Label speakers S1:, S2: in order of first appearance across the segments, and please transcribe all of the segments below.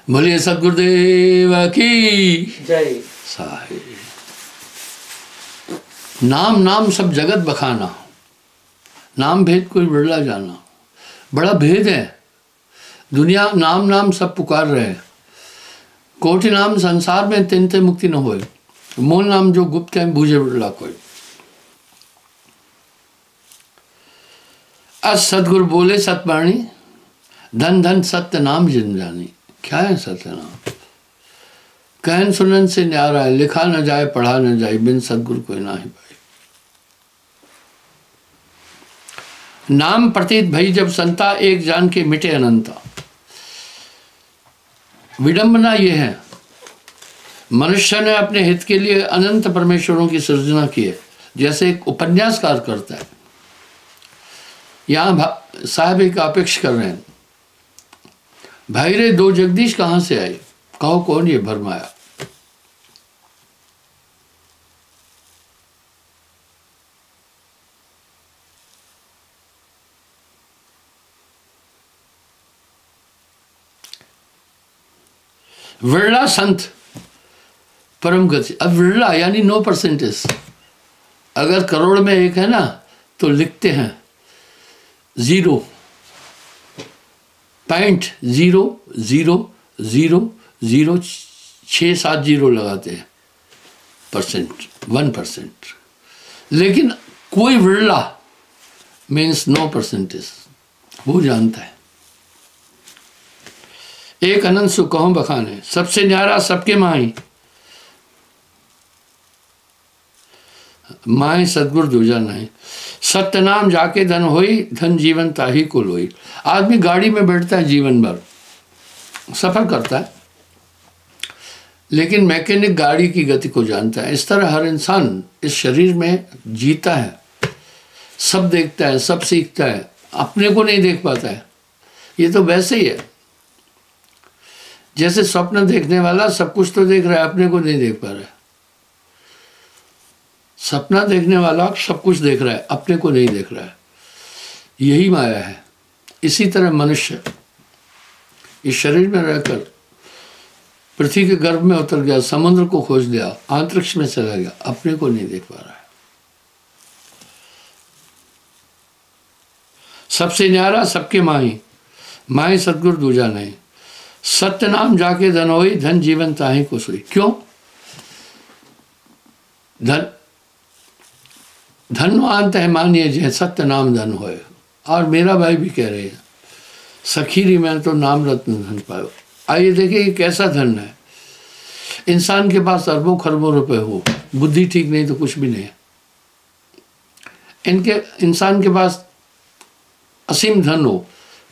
S1: बोलिए सदगुरुदेव की
S2: जय।
S1: साहिब। नाम नाम सब जगत बखाना, नाम भेद कोई बिरला जाना। बड़ा भेद है, दुनिया नाम नाम सब पुकार रहे हैं। कोटि नाम संसार में तिन ते मुक्ति न होए, मूल नाम जो गुप्त है बूझे बिरला कोई। अस सदगुरु बोले सतवाणी, धन धन सत्य नाम जिन जानी। क्या है सत्य नाम? कहन सुनन से न्यारा है, लिखा न जाए पढ़ा न जाए, बिन सदगुरु कोई ना ही पाए। नाम प्रतीत भई जब संता, एक जान के मिटे अनंता। विडंबना ये है, मनुष्य ने अपने हित के लिए अनंत परमेश्वरों की सृजना की है। जैसे एक उपन्यासकार करता है, यहाँ साहब एक अपेक्षा कर रहे हैं, भाई रे दो जगदीश कहाँ से आए, कहो कौन ये भरमाया। विरला संत परम गति। अब विरला यानी 9%। अगर करोड़ में एक है ना तो लिखते हैं 0.0000670 लगाते हैं परसेंट, 1%। लेकिन कोई विरला मीन्स 9%, वो जानता है। एक अनंत सुख कहूं बखाने, सबसे न्यारा सबके माही। माए सदगुरु दूजा नहीं, सत्य नाम जाके धन होई, धन जीवन ताही को लोई। आदमी गाड़ी में बैठता है, जीवन भर सफर करता है, लेकिन मैकेनिक गाड़ी की गति को जानता है। इस तरह हर इंसान इस शरीर में जीता है, सब देखता है, सब सीखता है, अपने को नहीं देख पाता है। ये तो वैसे ही है, जैसे स्वप्न देखने वाला सब कुछ तो देख रहा है, अपने को नहीं देख पा रहा है। सपना देखने वाला सब कुछ देख रहा है, अपने को नहीं देख रहा है। यही माया है। इसी तरह मनुष्य इस शरीर में रहकर पृथ्वी के गर्भ में उतर गया, समुद्र को खोज लिया, अंतरिक्ष में चला गया, अपने को नहीं देख पा रहा है। सबसे न्यारा सबके माही, माही सदगुरु दूजा नहीं। सत्य नाम जाके धन होई, धन जीवन ताही को सोई। क्यों? धनवान तह मानिए जय, सत्य नाम धन होए। और मेरा भाई भी कह रहे हैं, सखीरी मैंने तो नाम रत्न धन पायो। आइए देखिए ये कैसा धन है। इंसान के पास अरबों खरबों रुपए हो, बुद्धि ठीक नहीं तो कुछ भी नहीं है। इंसान के पास असीम धन हो,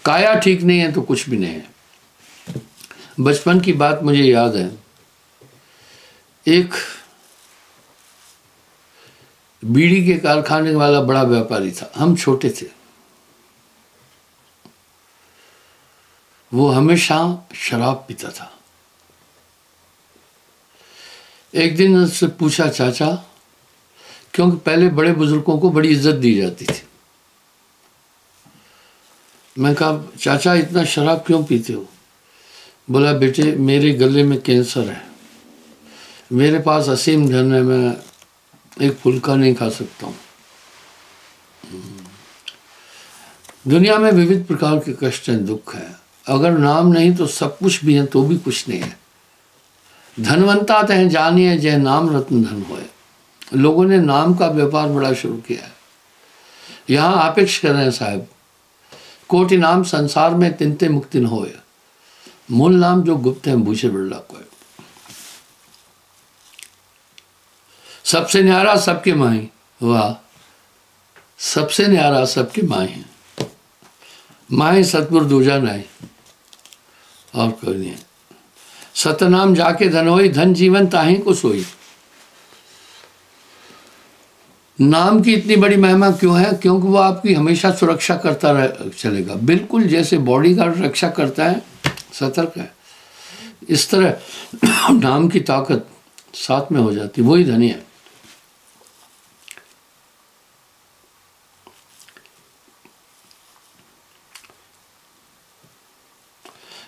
S1: काया ठीक नहीं है तो कुछ भी नहीं है। बचपन की बात मुझे याद है, एक बीड़ी के कारखाने वाला बड़ा व्यापारी था, हम छोटे थे। वो हमेशा शराब पीता था। एक दिन उससे पूछा, चाचा, क्योंकि पहले बड़े बुजुर्गों को बड़ी इज्जत दी जाती थी। मैं कहा, चाचा इतना शराब क्यों पीते हो? बोला, बेटे मेरे गले में कैंसर है, मेरे पास असीम धन है, मैं एक फुल्का नहीं खा सकता हूँ। दुनिया में विविध प्रकार के कष्ट हैं, दुख है। अगर नाम नहीं तो सब कुछ भी है तो भी कुछ नहीं है। धनवंता तह जानिए जय, नाम रत्न धन होए। लोगों ने नाम का व्यापार बड़ा शुरू किया है। यहाँ आपेक्ष कर रहे हैं साहब, कोटि नाम संसार में तिनते मुक्ति न होए, मूल नाम जो गुप्त है बूझे बिरला कोई। सबसे न्यारा सबके माही, वाह, सबसे न्यारा सबके माही, माही सतगुरु दूजा नहीं और कोई नहीं। सतनाम जाके धन होई, धन जीवन ताही को सोई। नाम की इतनी बड़ी महिमा क्यों है? क्योंकि वो आपकी हमेशा सुरक्षा करता चलेगा, बिल्कुल जैसे बॉडीगार्ड रक्षा करता है, सतर्क है। इस तरह नाम की ताकत साथ में हो जाती, वही धनी है।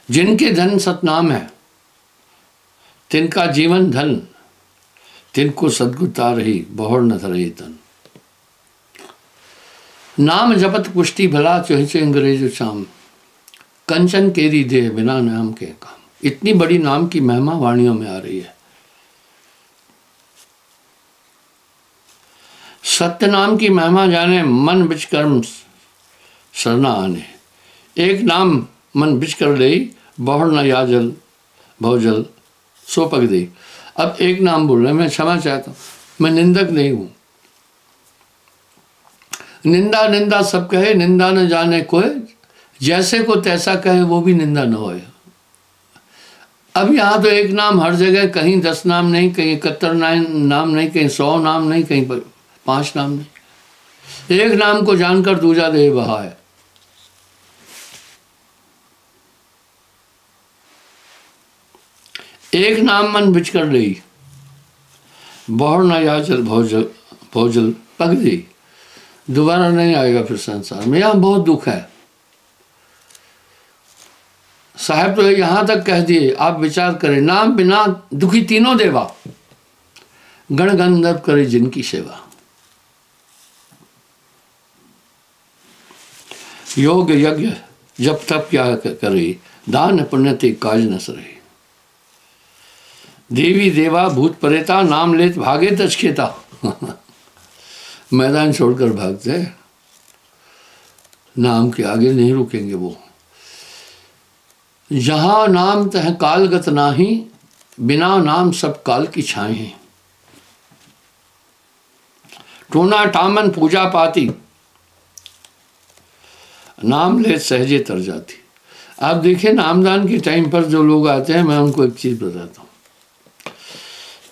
S1: जिनके धन सतनाम है तिनका जीवन धन, तिनको सदगुता रही, बहुर न धरई तन। नाम जपत पुष्टि भला, चोहिचे अंग्रेज चाम, कंचन केरी दे बिना नाम के काम। इतनी बड़ी नाम की महिमा वाणियों में आ रही है। सत्य नाम की महिमा जाने, मन बिच कर्म सरना आने। एक नाम मन बिच कर ले, बहुर न याजल भवजल सो पग दे। अब एक नाम बोल रहे, मैं क्षमा चाहता हूँ, मैं निंदक नहीं हूं। निंदा निंदा सब कहे, निंदा न जाने कोई, जैसे को तैसा कहे वो भी निंदा न होए। अब यहाँ तो एक नाम हर जगह, कहीं 10 नाम नहीं, कहीं 71 नाम नहीं, कहीं 100 नाम नहीं, कहीं 5 नाम नहीं। एक नाम को जानकर दूजा दे बहा है। एक नाम मन बिच कर ले, बहुर न याचल भोजल पग दे। दोबारा नहीं आएगा फिर संसार में। यहाँ बहुत दुख है। साहब तो यहां तक कह दिए, आप विचार करें, नाम बिना दुखी तीनों देवा, गण गंधर्व करे जिनकी सेवा। योग यज्ञ जब तब क्या करे, दान पुण्य ते काज न सरे। देवी देवा भूत परेता, नाम लेत भागे तचकेता। मैदान छोड़कर भागते, नाम के आगे नहीं रुकेंगे वो। जहां नाम तह कालगत नाही, बिना नाम सब काल की छाए हैं। टोना टामन पूजा पाती, नाम ले सहजे तर जाती। आप देखिए नामदान के टाइम पर जो लोग आते हैं, मैं उनको एक चीज बताता हूँ।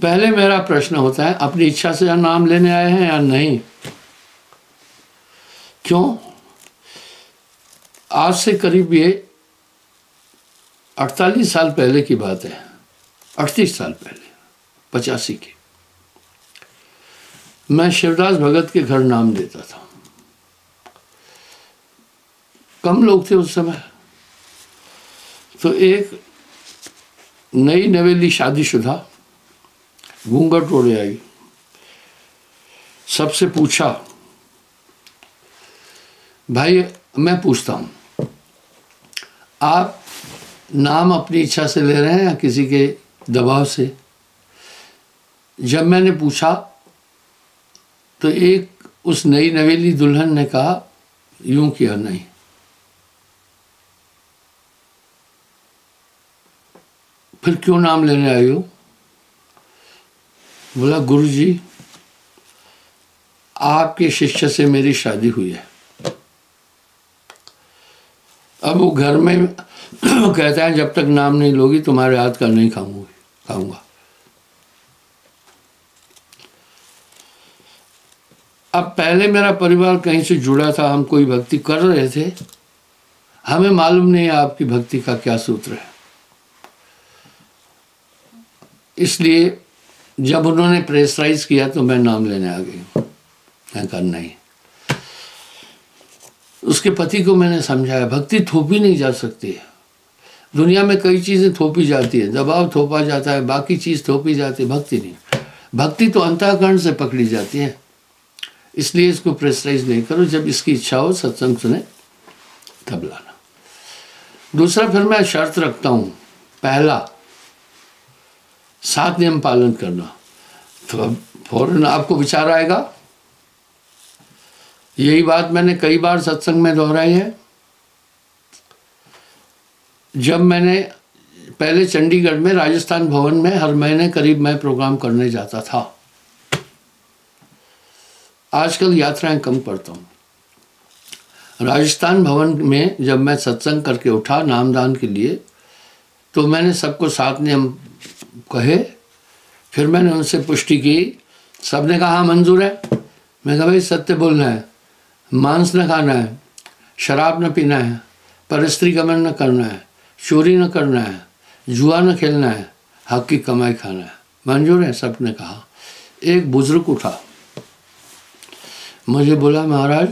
S1: पहले मेरा प्रश्न होता है, अपनी इच्छा से नाम लेने आए हैं या नहीं? क्यों? आज से करीब ये 48 साल पहले की बात है, 38 साल पहले, 85 की। मैं शिवदास भगत के घर नाम देता था। कम लोग थे उस समय। तो एक नई नवेली शादीशुदा घूंघट ओढ़े आई, सबसे पूछा, भाई मैं पूछता हूं, आप नाम अपनी इच्छा से ले रहे हैं या किसी के दबाव से? जब मैंने पूछा तो एक उस नई नवेली दुल्हन ने कहा, यूं किया, नहीं। फिर क्यों नाम लेने आई हो? बोला, गुरुजी आपके शिष्य से मेरी शादी हुई है। अब वो घर में कहता है, जब तक नाम नहीं लोगी तुम्हारे हाथ का नहीं खाऊंगा। अब पहले मेरा परिवार कहीं से जुड़ा था, हम कोई भक्ति कर रहे थे, हमें मालूम नहीं है आपकी भक्ति का क्या सूत्र है। इसलिए जब उन्होंने प्रेशराइज किया तो मैं नाम लेने आ गई। मैं कहा नहीं। उसके पति को मैंने समझाया, भक्ति थोपी नहीं जा सकती है। दुनिया में कई चीज़ें थोपी जाती है, दबाव थोपा जाता है, बाकी चीज़ थोपी जाती है, भक्ति नहीं। भक्ति तो अंतःकरण से पकड़ी जाती है। इसलिए इसको प्रेशराइज नहीं करो। जब इसकी इच्छा हो सत्संग सुने तब लाना। दूसरा, फिर मैं शर्त रखता हूँ, पहला 7 नियम पालन करना। तो अब फौरन आपको विचार आएगा। यही बात मैंने कई बार सत्संग में दोहराई है। जब मैंने पहले चंडीगढ़ में राजस्थान भवन में हर महीने करीब मैं प्रोग्राम करने जाता था। आजकल यात्राएं कम करता हूँ। राजस्थान भवन में जब मैं सत्संग करके उठा नामदान के लिए, तो मैंने सबको 7 नियम कहे। फिर मैंने उनसे पुष्टि की। सबने कहा हाँ मंजूर है। मैं कहा भाई सत्य बोलना है, मांस न खाना है, शराब न पीना है, परस्त्री गमन न करना है, चोरी न करना है, जुआ न खेलना है, हक की कमाई खाना है। मंजूर है? सबने कहा। एक बुजुर्ग उठा, मुझे बोला, महाराज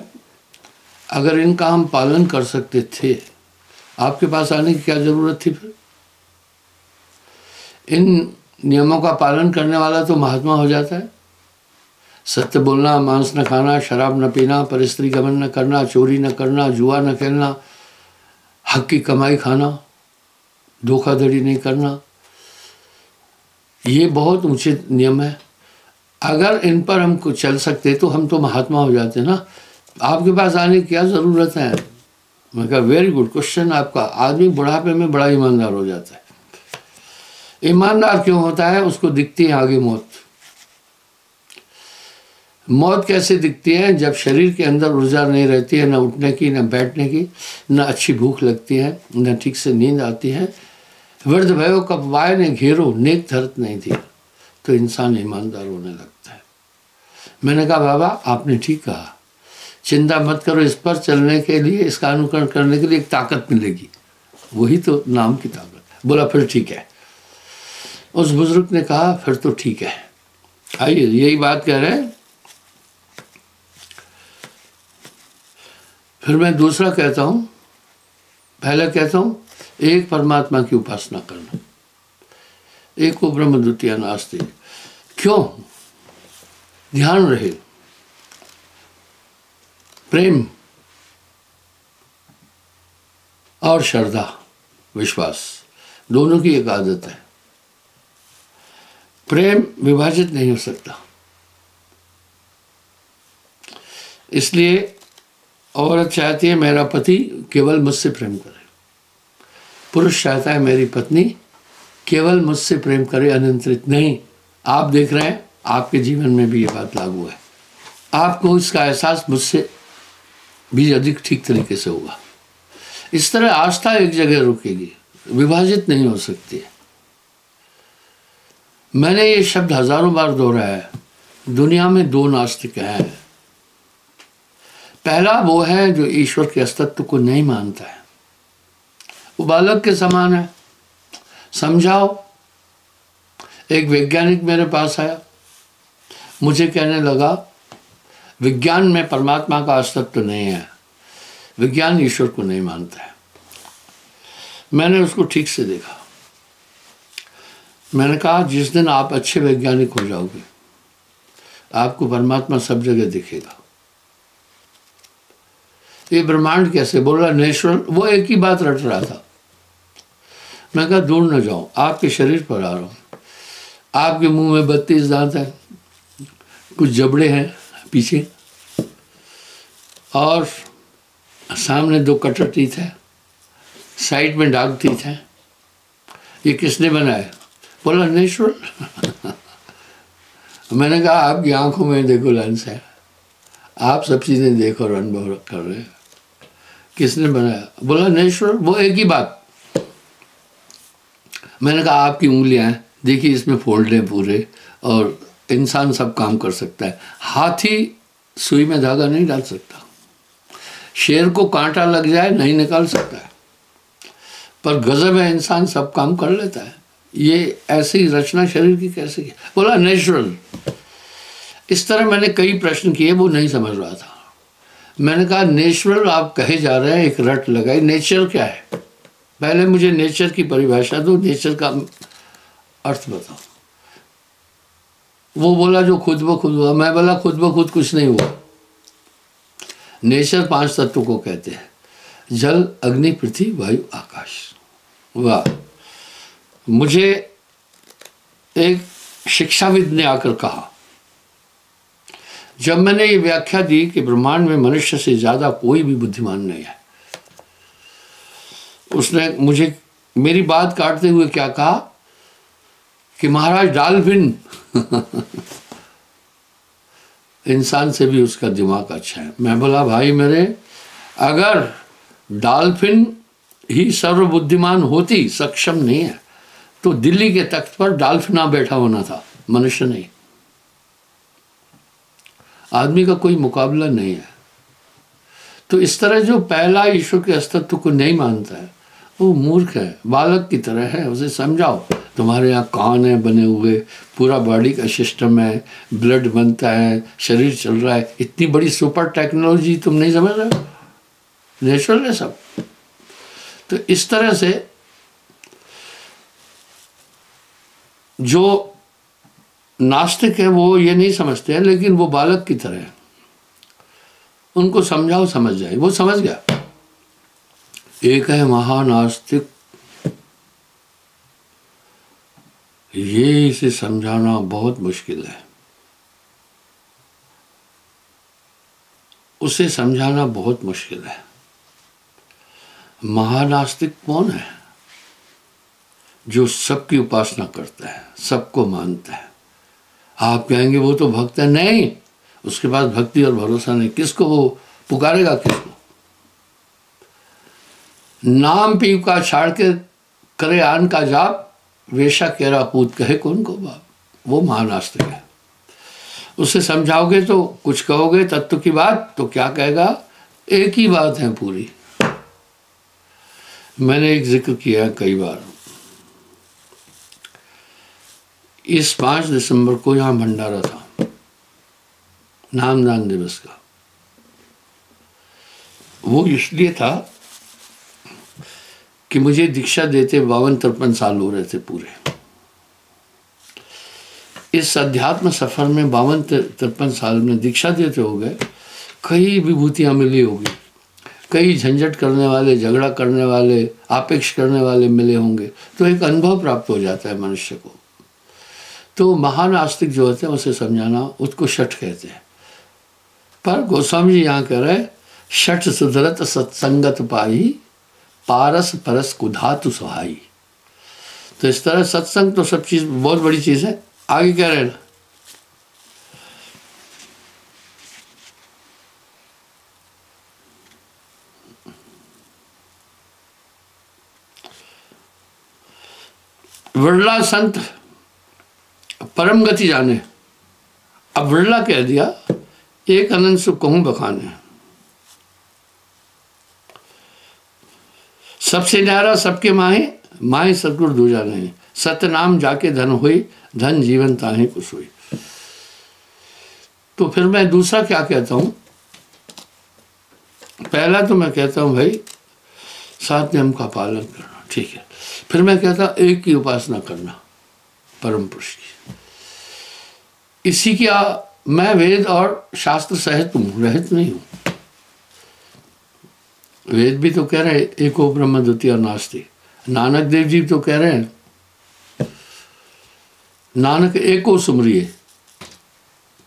S1: अगर इनका हम पालन कर सकते थे, आपके पास आने की क्या ज़रूरत थी? फिर इन नियमों का पालन करने वाला तो महात्मा हो जाता है। सत्य बोलना, मांस न खाना, शराब न पीना, परस्त्री गमन न करना, चोरी न करना, जुआ न खेलना, हक की कमाई खाना, धोखाधड़ी नहीं करना, ये बहुत ऊंचे नियम है। अगर इन पर हम कुछ चल सकते तो हम तो महात्मा हो जाते ना। आपके पास आने की क्या ज़रूरत है? मैं कहा वेरी गुड क्वेश्चन आपका। आदमी बुढ़ापे में बड़ा ईमानदार हो जाता है। ईमानदार क्यों होता है? उसको दिखती है आगे मौत। मौत कैसे दिखती है? जब शरीर के अंदर ऊर्जा नहीं रहती है, न उठने की, न बैठने की, न अच्छी भूख लगती है, न ठीक से नींद आती है। वृद्ध भयो कब वाय ने घेरो, नेक धरत नहीं थी, तो इंसान ईमानदार होने लगता है। मैंने कहा बाबा आपने ठीक कहा, चिंता मत करो, इस पर चलने के लिए, इसका अनुकरण करने के लिए एक ताकत मिलेगी, वही तो नाम की ताकत। बोला फिर ठीक है। उस बुजुर्ग ने कहा फिर तो ठीक है। आइए यही बात कह रहे हैं। फिर मैं दूसरा कहता हूं, पहले कहता हूं एक परमात्मा की उपासना करना, एक को ब्रह्म द्वितीय नास्ति। क्यों? ध्यान रहे, प्रेम और श्रद्धा, विश्वास, दोनों की एक आदत है। प्रेम विभाजित नहीं हो सकता, इसलिए औरत चाहती है मेरा पति केवल मुझसे प्रेम करे, पुरुष चाहता है मेरी पत्नी केवल मुझसे प्रेम करे, अनियंत्रित नहीं। आप देख रहे हैं आपके जीवन में भी ये बात लागू है। आपको इसका एहसास मुझसे भी अधिक ठीक तरीके से होगा। इस तरह आस्था एक जगह रुकेगी, विभाजित नहीं हो सकती है। मैंने ये शब्द हजारों बार दोहराया है। दुनिया में दो नास्तिक हैं। पहला वो है जो ईश्वर के अस्तित्व को नहीं मानता है, वो बालक के समान है। समझाओ। एक वैज्ञानिक मेरे पास आया, मुझे कहने लगा विज्ञान में परमात्मा का अस्तित्व नहीं है, विज्ञान ईश्वर को नहीं मानता है। मैंने उसको ठीक से देखा। मैंने कहा जिस दिन आप अच्छे वैज्ञानिक हो जाओगे आपको परमात्मा सब जगह दिखेगा। ये ब्रह्मांड कैसे? बोल रहा नेचुरल। वो एक ही बात रट रहा था। मैं कहा दूर न जाओ, आपके शरीर पर आ रहा हूं। आपके मुंह में 32 दांत है, कुछ जबड़े हैं पीछे, और सामने 2 कटर टीथ है, साइड में डार्क टीथ है। ये किसने बनाया? बोला नेचुरल। मैंने कहा आपकी आंखों में देखो लेंस है, आप सब चीजें देखो और अनुभव कर रहे हैं, किसने बनाया? बोला नेचुरल। वो एक ही बात। मैंने कहा आपकी उंगलियां हैं, देखिए इसमें फोल्ड है पूरे, और इंसान सब काम कर सकता है। हाथी सुई में धागा नहीं डाल सकता, शेर को कांटा लग जाए नहीं निकाल सकता है, पर गजब है इंसान सब काम कर लेता है। ये ऐसी रचना शरीर की कैसे की? बोला नेचुरल। इस तरह मैंने कई प्रश्न किए, वो नहीं समझ रहा था। मैंने कहा नेचुरल आप कहे जा रहे हैं, एक रट लगाई। नेचर क्या है? पहले मुझे नेचर की परिभाषा दो, नेचर का अर्थ बताओ। वो बोला जो खुद ब खुद हुआ। मैं बोला खुद ब खुद कुछ नहीं हुआ। नेचर 5 तत्वों को कहते हैं, जल, अग्नि, पृथ्वी, वायु, आकाश। वाह! मुझे एक शिक्षाविद ने आकर कहा, जब मैंने ये व्याख्या दी कि ब्रह्मांड में मनुष्य से ज्यादा कोई भी बुद्धिमान नहीं है, उसने मुझे मेरी बात काटते हुए क्या कहा कि महाराज डॉल्फिन इंसान से भी उसका दिमाग अच्छा है। मैं बोला भाई मेरे, अगर डॉल्फिन ही सर्वबुद्धिमान होती, सक्षम नहीं है, तो दिल्ली के तख्त पर डॉल्फिन बैठा होना था, मनुष्य नहीं। आदमी का कोई मुकाबला नहीं है। तो इस तरह जो पहला ईश्वर के अस्तित्व को नहीं मानता है वो मूर्ख है, बालक की तरह है। उसे समझाओ तुम्हारे यहाँ कान है बने हुए, पूरा बॉडी का सिस्टम है, ब्लड बनता है, शरीर चल रहा है, इतनी बड़ी सुपर टेक्नोलॉजी तुम नहीं समझ रहे हो? नेचुरल है सब। तो इस तरह से जो नास्तिक है वो ये नहीं समझते हैं, लेकिन वो बालक की तरह है, उनको समझाओ समझ जाए। वो समझ गया। एक है महानास्तिक, ये इसे समझाना बहुत मुश्किल है, उसे समझाना बहुत मुश्किल है। महानास्तिक कौन है? जो सबकी उपासना करता है, सबको मानता है। आप कहेंगे वो तो भक्त है, नहीं, उसके पास भक्ति और भरोसा नहीं। किसको वो पुकारेगा? किसको? नाम पीव का छाड़ के करे आन का जाप, वेशा केरा पूत कहे कौन को बाप। वो महानास्तिक है। उसे समझाओगे तो कुछ कहोगे तत्व की बात, तो क्या कहेगा? एक ही बात है पूरी। मैंने एक जिक्र किया कई बार। इस 5 दिसंबर को यहाँ भंडारा था, नामदान दिवस का। वो इसलिए था कि मुझे दीक्षा देते 52-53 साल हो रहे थे पूरे। इस अध्यात्म सफर में 52-53 साल में दीक्षा देते हो गए, कई विभूतियां मिली होगी, कई झंझट करने वाले, झगड़ा करने वाले, आपेक्ष करने वाले मिले होंगे, तो एक अनुभव प्राप्त हो जाता है मनुष्य को। तो महान आस्तिक जो होते हैं उसे समझाना, उसको शठ कहते हैं। पर गोस्वामी जी यहाँ कह रहे, शठ सुधरत सत्संगत पाई, पारस परस कुधातु सुहाई। तो इस तरह सत्संग तो सब चीज बहुत बड़ी चीज है। आगे कह रहे हैं, विरला संत परम गति जाने। अब विरला कह दिया, एक अनंत सुख कहूं बखाने। सबसे न्यारा सबके माहे, माहे सतगुरु दूजा नहीं। सत्य नाम जाके धन हुई, धन जीवन ताहे कुछ हुई। तो फिर मैं दूसरा क्या कहता हूं? पहला तो मैं कहता हूं भाई 7 नियम का पालन करना, ठीक है। फिर मैं कहता एक की उपासना करना, परम पुरुष की। इसी क्या, मैं वेद और शास्त्र सहित हूं, रहित नहीं हूं। वेद भी तो कह रहे हैं एको ब्रह्म द्वितीय नास्ति। नानक देव जी तो कह रहे हैं, नानक एको सुमरिए,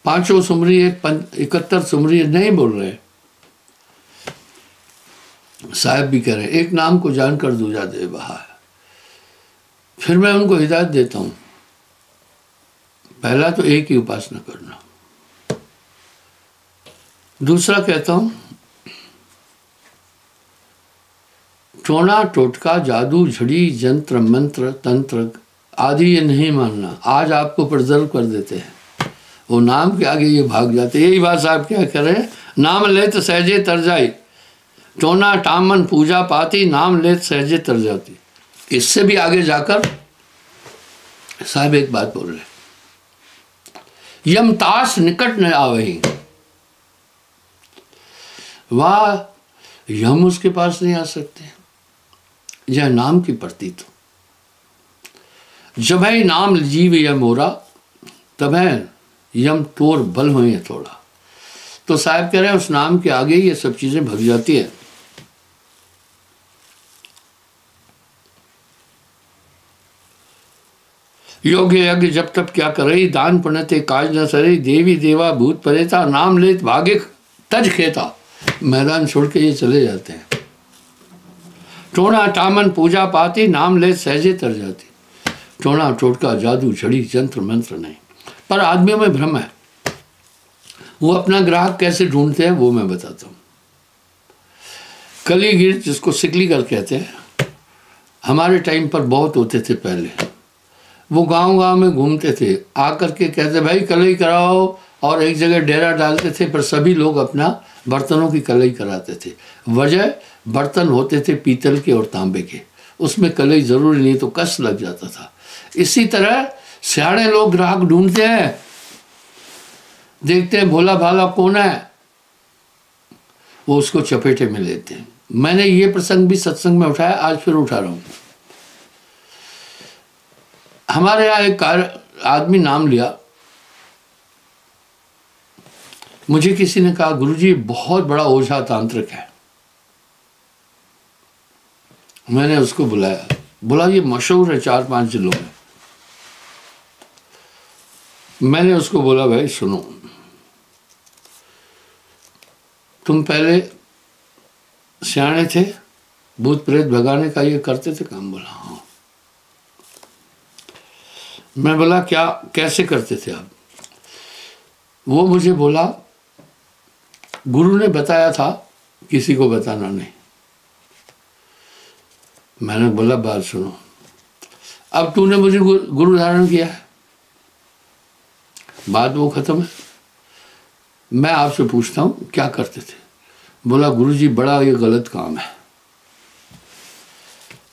S1: 5 सुमरिए, 71 सुमरिए नहीं बोल रहे। साहब भी कह रहे हैं एक नाम को जानकर दूजा दे बहा। फिर मैं उनको हिदायत देता हूं, पहला तो एक ही उपासना करना। दूसरा कहता हूं, टोना टोटका जादू झड़ी जंत्र मंत्र तंत्र आदि ये नहीं मानना। आज आपको प्रिजर्व कर देते हैं, वो नाम के आगे ये भाग जाते। यही बात साहब क्या कह रहे हैं, नाम लेत सहजे तर जाई, टोना टामन पूजा पाती, नाम लेत सहजे तर जाती। इससे भी आगे जाकर साहब एक बात बोल रहे, यमतास निकट न आवही। वाह, यम उसके पास नहीं आ सकते। यह नाम की प्रतीत हो, जब है नाम जीव या मोरा, तब है यम तोर बल हो थोड़ा। तो साहब कह रहे हैं उस नाम के आगे ये सब चीजें भग जाती है। योग्य यज्ञ जब तब क्या करे, दान पुण्यते काज न सरे, देवी देवा भूत परेता, नाम लेत भागे तज खेता। मैदान छोड़ के ये चले जाते हैं। टोना टामन पूजा पाती, नाम लेत सहजे तर जाती। टोना टोटका जादू झड़ी जंत्र मंत्र नहीं। पर आदमियों में भ्रम है, वो अपना ग्राहक कैसे ढूंढते हैं वो मैं बताता हूं। कलीगिर, जिसको सिकलीगर कहते हैं, हमारे टाइम पर बहुत होते थे पहले। वो गांव-गांव में घूमते थे, आकर के कहते भाई कलई कराओ, और एक जगह डेरा डालते थे। पर सभी लोग अपना बर्तनों की कलई कराते थे। वजह, बर्तन होते थे पीतल के और तांबे के, उसमें कलई जरूरी नहीं तो कस लग जाता था। इसी तरह सियाणे लोग ग्राहक ढूंढते हैं, देखते हैं भोला भाला कौन है, वो उसको चपेटे में लेते हैं। मैंने ये प्रसंग भी सत्संग में उठाया, आज फिर उठा रहा हूं। हमारे यहाँ एक आदमी नाम लिया, मुझे किसी ने कहा गुरुजी बहुत बड़ा ओझा तांत्रिक है। मैंने उसको बुलाया, बोला ये मशहूर है 4-5 जिलों में। मैंने उसको बोला भाई सुनो, तुम पहले सियाने थे, भूत प्रेत भगाने का ये करते थे काम? बोला हाँ। मैं बोला क्या, कैसे करते थे आप? वो मुझे बोला गुरु ने बताया था किसी को बताना नहीं। मैंने बोला बात सुनो, अब तूने मुझे गुरु धारण किया है, बात वो खत्म है। मैं आपसे पूछता हूं क्या करते थे? बोला गुरुजी बड़ा ये गलत काम है।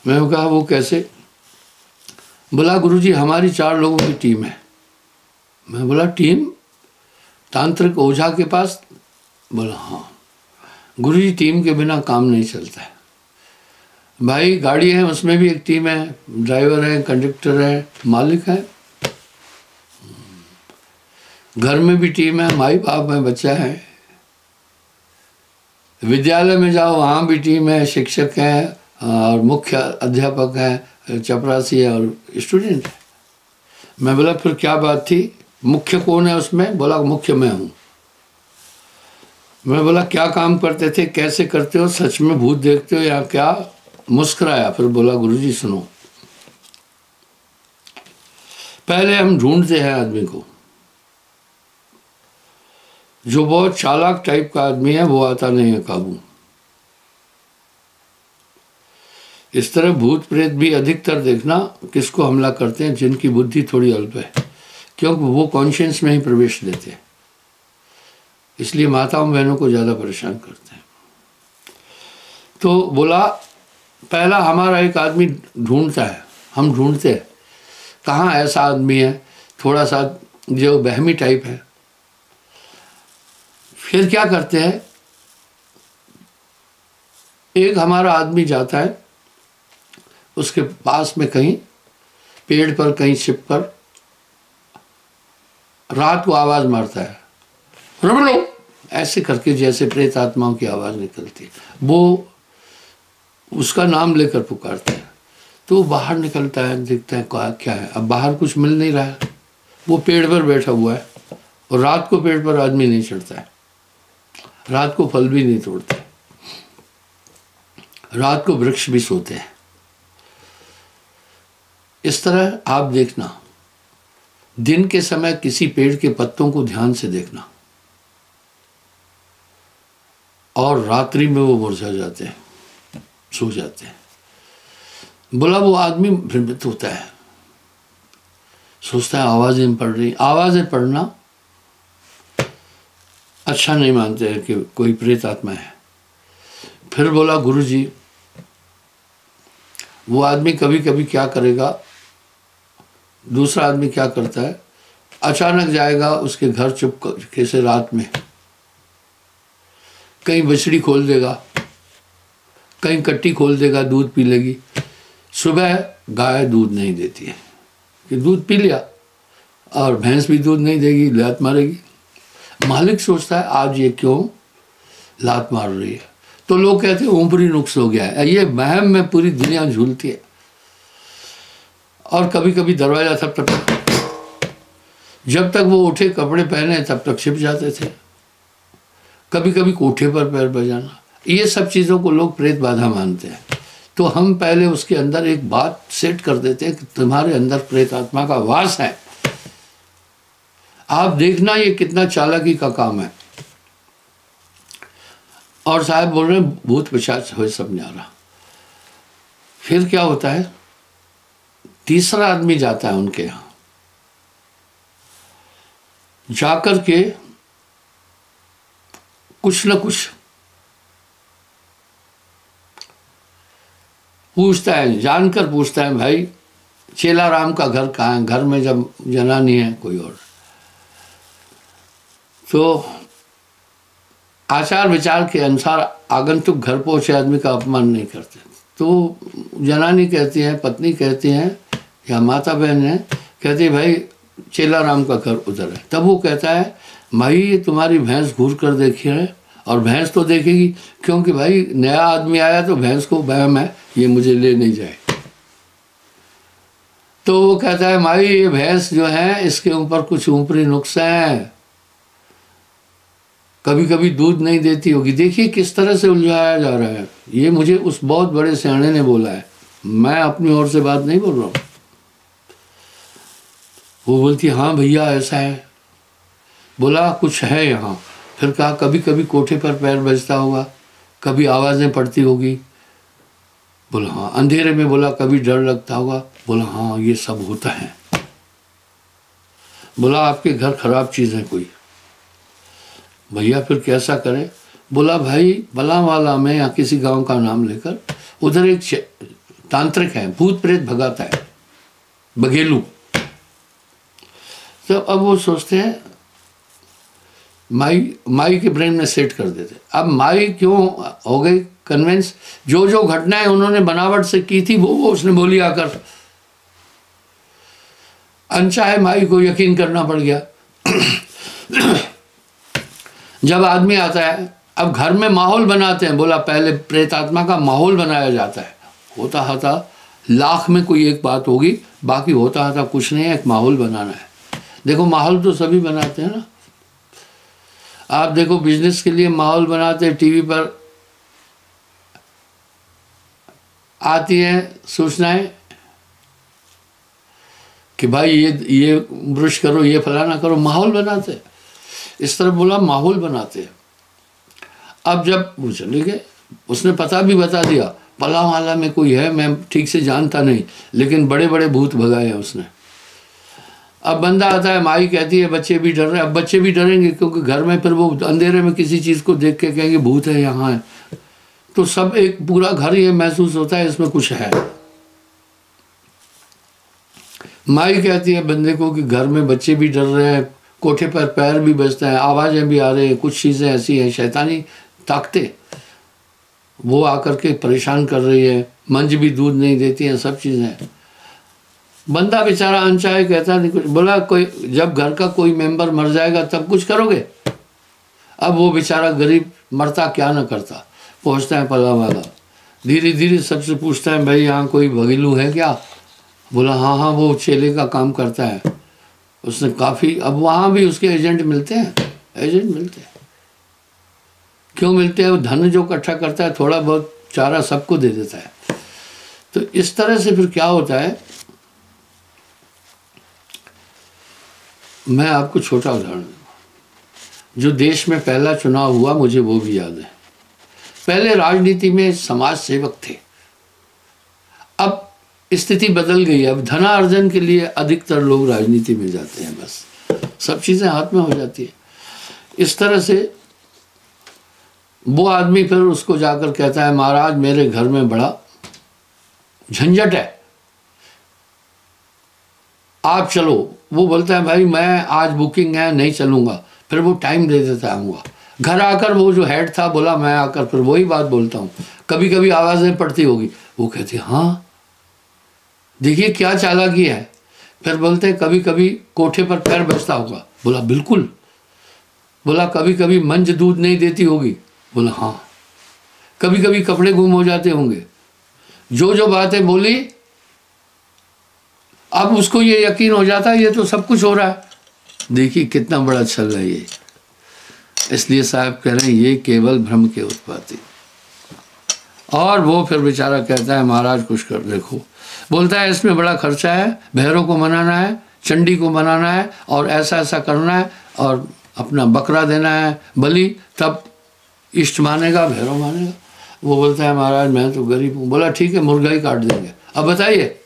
S1: मैंने कहा वो कैसे? बोला गुरुजी हमारी 4 लोगों की टीम है। मैं बोला टीम तांत्रिक ओझा के पास? बोला हाँ। गुरुजी टीम के बिना काम नहीं चलता है। भाई गाड़ी है उसमें भी एक टीम है, ड्राइवर है, कंडक्टर है, मालिक है। घर में भी टीम है, माई बाप है, बच्चा है। विद्यालय में जाओ वहाँ भी टीम है, शिक्षक है और मुख्य अध्यापक है, चपरासी है और स्टूडेंट है। मैं बोला फिर क्या बात थी, मुख्य कौन है उसमें? बोला मुख्य मैं हूँ। मैं बोला क्या काम करते थे, कैसे करते हो, सच में भूत देखते हो या क्या? मुस्कुराया, फिर बोला गुरुजी सुनो, पहले हम ढूंढते हैं आदमी को, जो बहुत चालाक टाइप का आदमी है वो आता नहीं है काबू। इस तरह भूत प्रेत भी अधिकतर देखना किसको हमला करते हैं? जिनकी बुद्धि थोड़ी अल्प है, क्योंकि वो कॉन्शियस में ही प्रवेश देते हैं, इसलिए माताओं बहनों को ज़्यादा परेशान करते हैं। तो बोला पहला हमारा एक आदमी ढूंढता है, हम ढूंढते हैं कहाँ ऐसा आदमी है थोड़ा सा जो बहमी टाइप है। फिर क्या करते हैं, एक हमारा आदमी जाता है उसके पास में कहीं पेड़ पर, कहीं छिप कर रात को आवाज मारता है, रमलो ऐसे करके, जैसे प्रेत आत्माओं की आवाज निकलती है। वो उसका नाम लेकर पुकारते हैं, तो बाहर निकलता है, देखता है क्या है। अब बाहर कुछ मिल नहीं रहा है, वो पेड़ पर बैठा हुआ है और रात को पेड़ पर आदमी नहीं चढ़ता है, रात को फल भी नहीं तोड़ते, रात को वृक्ष भी सोते हैं। इस तरह आप देखना, दिन के समय किसी पेड़ के पत्तों को ध्यान से देखना और रात्रि में वो मुरझा जाते हैं, सो जाते हैं। बोला वो आदमी भ्रमित होता है, सोचता है आवाजें पड़ रही। आवाजें पड़ना अच्छा नहीं मानते हैं कि कोई प्रेत आत्मा है। फिर बोला गुरुजी, वो आदमी कभी कभी क्या करेगा, दूसरा आदमी क्या करता है, अचानक जाएगा उसके घर चुपके से रात में, कहीं बछड़ी खोल देगा, कहीं कट्टी खोल देगा, दूध पी लेगी। सुबह गाय दूध नहीं देती है कि दूध पी लिया, और भैंस भी दूध नहीं देगी, लात मारेगी। मालिक सोचता है आज ये क्यों लात मार रही है, तो लोग कहते हैं ऊपरी नुक्स हो गया है, ये वहम में पूरी दुनिया झूलती है। और कभी कभी दरवाजा तब तक, जब तक वो उठे कपड़े पहने तब तक छिप जाते थे। कभी कभी कोठे पर पैर बजाना, ये सब चीज़ों को लोग प्रेत बाधा मानते हैं। तो हम पहले उसके अंदर एक बात सेट कर देते हैं कि तुम्हारे अंदर प्रेत आत्मा का वास है। आप देखना ये कितना चालाकी का काम है। और साहब बोल रहे हैं भूत पिशाच हो सब न्यारा। फिर क्या होता है, तीसरा आदमी जाता है उनके यहाँ, जाकर के कुछ न कुछ पूछता है, जानकर पूछता है भाई चेला राम का घर कहाँ है, घर में जब जनानी है कोई और। तो आचार विचार के अनुसार आगंतुक घर पहुंचे आदमी का अपमान नहीं करते। तो जनानी कहती है, पत्नी कहती है या माता बहन है, कहती है भाई चेला राम का घर उधर है। तब वो कहता है भाई ये तुम्हारी भैंस घूर कर देखी है, और भैंस तो देखेगी क्योंकि भाई नया आदमी आया तो भैंस को वहम है ये मुझे ले नहीं जाए। तो वो कहता है भाई ये भैंस जो है इसके ऊपर कुछ ऊपरी नुक्स है, कभी कभी दूध नहीं देती होगी। देखिए किस तरह से उलझाया जा रहा है। ये मुझे उस बहुत बड़े सियाने ने बोला है, मैं अपनी ओर से बात नहीं बोल रहा हूँ। वो बोलती हाँ भैया ऐसा है। बोला कुछ है यहाँ। फिर कहा कभी कभी कोठे पर पैर बजता होगा, कभी आवाज़ें पड़ती होगी। बोला हाँ। अंधेरे में बोला कभी डर लगता होगा। बोला हाँ ये सब होता है। बोला आपके घर खराब चीज़ है कोई। भैया फिर कैसा करे। बोला भाई बलावाला में या किसी गांव का नाम लेकर उधर एक तांत्रिक है, भूत प्रेत भगाता है, बघेलू। तो अब वो सोचते हैं माई के ब्रेन में सेट कर देते। अब माई क्यों हो गई कन्विंस, जो जो घटनाएं उन्होंने बनावट से की थी वो उसने बोली आकर। अनचाहे माई को यकीन करना पड़ गया। जब आदमी आता है, अब घर में माहौल बनाते हैं। बोला पहले प्रेतात्मा का माहौल बनाया जाता है। होता था लाख में कोई एक बात होगी, बाकी होता था कुछ नहीं है, एक माहौल बनाना है। देखो माहौल तो सभी बनाते हैं ना। आप देखो बिजनेस के लिए माहौल बनाते हैं, टीवी पर आती हैं सूचनाएं कि भाई ये ब्रश करो, ये फलाना करो, माहौल बनाते हैं। इस तरह बोला माहौल बनाते हैं। अब जब वो चले गए, उसने पता भी बता दिया पलावाला में कोई है, मैं ठीक से जानता नहीं, लेकिन बड़े बड़े भूत भगाए हैं उसने। अब बंदा आता है, माई कहती है बच्चे भी डर रहे हैं। अब बच्चे भी डरेंगे क्योंकि घर में फिर वो अंधेरे में किसी चीज़ को देख के कहेंगे भूत है यहाँ है। तो सब एक पूरा घर ये महसूस होता है इसमें कुछ है। माई कहती है बंदे को कि घर में बच्चे भी डर रहे हैं, कोठे पर पैर भी बजते हैं, आवाज़ें भी आ रही हैं, कुछ चीज़ें ऐसी हैं शैतानी ताकतें वो आकर के परेशान कर रही है, मंज भी दूध नहीं देती हैं, सब चीज़ें। बंदा बेचारा अनचाहे कहता नहीं कुछ। बोला कोई जब घर का कोई मेंबर मर जाएगा तब कुछ करोगे। अब वो बेचारा गरीब मरता क्या न करता। पहुँचता है पलावाला, धीरे धीरे सबसे पूछता है भाई यहाँ कोई बघेलू है क्या। बोला हाँ हाँ वो चेले का काम करता है। उसने काफ़ी, अब वहाँ भी उसके एजेंट मिलते हैं, एजेंट मिलते हैं। क्यों मिलते हैं, वो धन जो इकट्ठा करता है थोड़ा बहुत चारा सबको दे देता है। तो इस तरह से फिर क्या होता है, मैं आपको छोटा उदाहरण दूँगा। जो देश में पहला चुनाव हुआ मुझे वो भी याद है। पहले राजनीति में समाज सेवक थे, अब स्थिति बदल गई है। अब धनार्जन के लिए अधिकतर लोग राजनीति में जाते हैं, बस सब चीज़ें हाथ में हो जाती है। इस तरह से वो आदमी फिर उसको जाकर कहता है महाराज मेरे घर में बड़ा झंझट है, आप चलो। वो बोलता है भाई मैं आज बुकिंग है नहीं चलूँगा। फिर वो टाइम दे देता है। आऊँगा घर आकर वो जो हेड था बोला मैं आकर फिर वही बात बोलता हूँ, कभी कभी आवाज़ें पड़ती होगी। वो कहती हाँ देखिए क्या चालाकी है। फिर बोलते कभी कभी कोठे पर पैर बजता होगा। बोला बिल्कुल। बोला कभी कभी मंज दूध नहीं देती होगी। बोला हाँ। कभी कभी कपड़े गुम हो जाते होंगे। जो जो बातें बोली अब उसको ये यकीन हो जाता है ये तो सब कुछ हो रहा है। देखिए कितना बड़ा छल है ये। इसलिए साहब कह रहे हैं ये केवल भ्रम के उत्पत्ति। और वो फिर बेचारा कहता है महाराज कुछ कर देखो। बोलता है इसमें बड़ा खर्चा है, भैरों को मनाना है, चंडी को मनाना है और ऐसा ऐसा करना है और अपना बकरा देना है बलि, तब इष्ट मानेगा भैरव मानेगा। वो बोलता है महाराज मैं तो गरीब हूँ। बोला ठीक है मुर्गा ही काट देंगे, अब बताइए।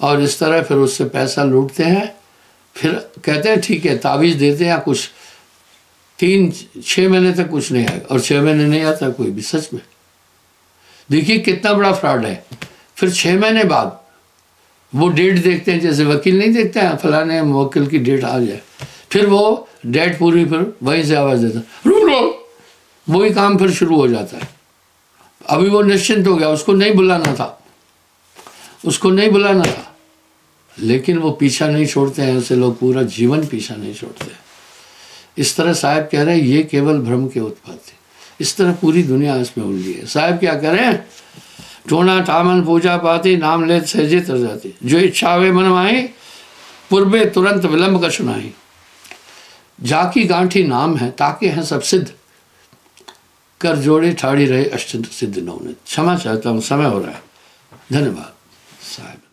S1: और इस तरह फिर उससे पैसा लूटते हैं। फिर कहते हैं ठीक है तावीज़ देते हैं कुछ 3-6 महीने तक कुछ नहीं आएगा, और 6 महीने नहीं आता कोई भी। सच में देखिए कितना बड़ा फ्रॉड है। फिर 6 महीने बाद वो डेट देखते हैं, जैसे वकील नहीं देखते हैं फलाने वकील की डेट आ जाए, फिर वो डेट पूरी फिर वहीं से आवाज़ देता रुक लो, वही काम फिर शुरू हो जाता है। अभी वो निश्चिंत हो गया, उसको नहीं बुलाना था। उसको नहीं बुलाना था, लेकिन वो पीछा नहीं छोड़ते हैं। ऐसे लोग पूरा जीवन पीछा नहीं छोड़ते। इस तरह साहब कह रहे हैं ये केवल भ्रम के उत्पत्ति। इस तरह पूरी दुनिया इसमें उलझी है। साहब क्या करें, टोना टामन पूजा पाती नाम ले सहजे तर जाती, जो इच्छा वे मन माही पूर्वे तुरंत विलंब का सुनाई। जाकी गांठी नाम है, ताके हैं सब सिद्ध, कर जोड़े ठाड़ी रहे अष्ट सिद्ध नवनित। क्षमा चाहता हूँ, समय हो रहा है। धन्यवाद साहब।